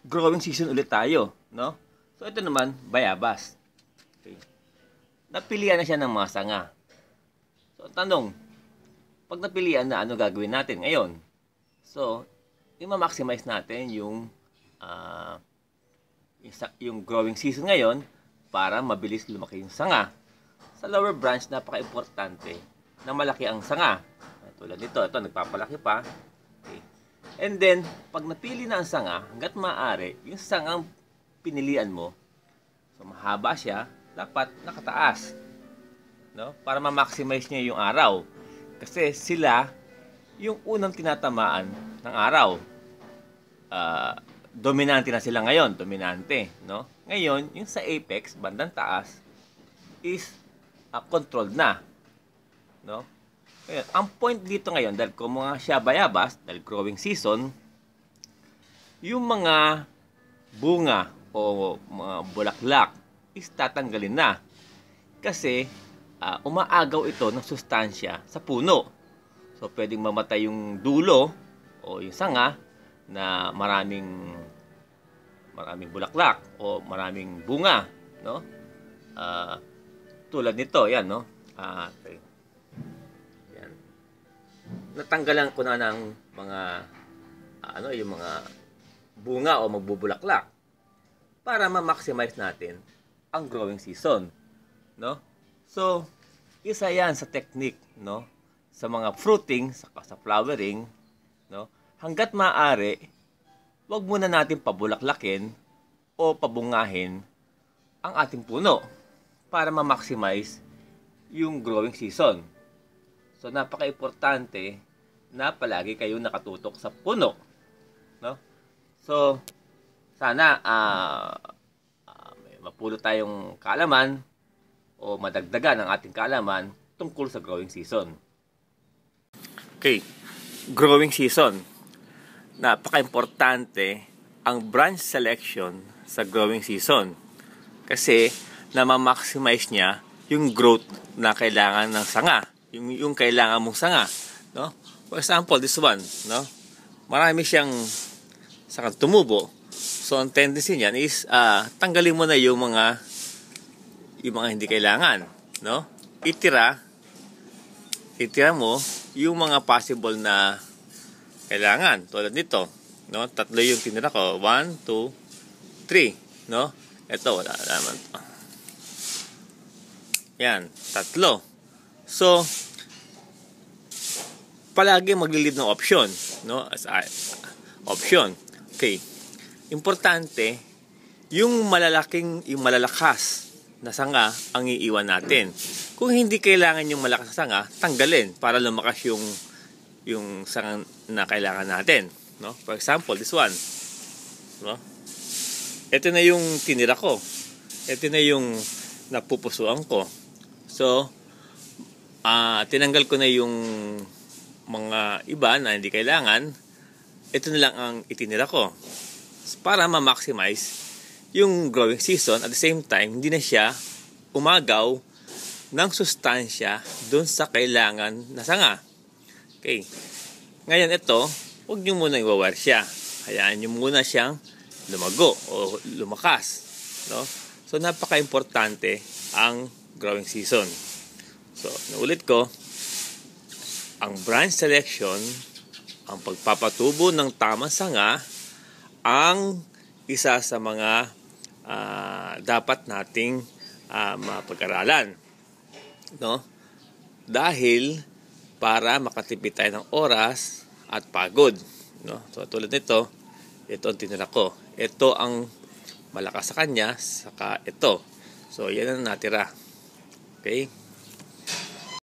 Growing season ulit tayo, no? So ito naman, bayabas. Okay. Napilian na siya ng mga sanga. So tanong, pag napilian na, ano gagawin natin ngayon? So, i-maximize natin yung growing season ngayon para mabilis lumaki yung sanga. Sa lower branch, napaka-importante na malaki ang sanga. Tulad nito, ito nagpapalaki pa. Okay. And then, pag napili na ang sanga, hanggat maaari, yung sangang pinilian mo, so mahaba siya, dapat nakataas. No? Para ma-maximize niya yung araw. Kasi sila, yung unang tinatamaan ng araw. Dominante na sila ngayon, dominante. No? Ngayon, yung sa apex, bandang taas, is controlled na. No? Ngayon, ang point dito ngayon, dahil kung mga siya bayabas, dahil growing season, yung mga bunga o mga bulaklak is tatanggalin na. Kasi umaagaw ito ng sustansya sa puno. So, pwedeng mamatay yung dulo o yung sanga na maraming bulaklak o maraming bunga. No? Tulad nito, yan, no? Okay. Natanggalan ko na ng mga yung mga bunga o magbubulaklak para ma-maximize natin ang growing season, no? So, isa 'yan sa technique, no? Sa mga fruiting, sa flowering, no? Hangga't maaari, 'wag muna natin pabulaklakin o pabungahin ang ating puno para ma-maximize yung growing season. So, napaka-importante na palagi kayo nakatutok sa puno. No? So, sana may mapulot tayong kaalaman o madagdagan ang ating kaalaman tungkol sa growing season. Okay, growing season. Napaka-importante ang branch selection sa growing season kasi na-maximize niya yung growth na kailangan ng sanga. Yung kailangan mong sanga, no? For example, this one, no? Marami siyang sangang tumubo. So, ang tendency niyan is tanggalin mo na yung mga hindi kailangan, no? Itira mo yung mga possible na kailangan. Tulad nito, no? 3 yung tinira ko. 1, 2, 3, no? Ito, wala naman. Yan, 3. So, palagi maglilid ng option, no? As option. Okay. Importante, yung malalakas na sanga ang iiwan natin. Kung hindi kailangan yung malakas na sanga, tanggalin para lumakas yung sanga na kailangan natin, no? For example, this one, no? Ito na yung tinira ko. Ito na yung napupusuan ko. So, tinanggal ko na yung mga iba na hindi kailangan. Ito na lang ang itinira ko para ma-maximize yung growing season. At the same time, hindi na siya umagaw ng sustansya dun sa kailangan na sanga. Okay. Ngayon ito, huwag nyo muna i-wire siya. Hayaan nyo muna siyang lumago o lumakas. No? So, napaka-importante ang growing season. So, naulit ko, ang branch selection, ang pagpapatubo ng tamang sanga, ang isa sa mga dapat nating mapag-aralan. No? Dahil para makatipid tayo ng oras at pagod. No? So, tulad nito, ito ang tinira ko. Ito ang malakas sa kanya, saka ito. So, yan ang natira. Okay?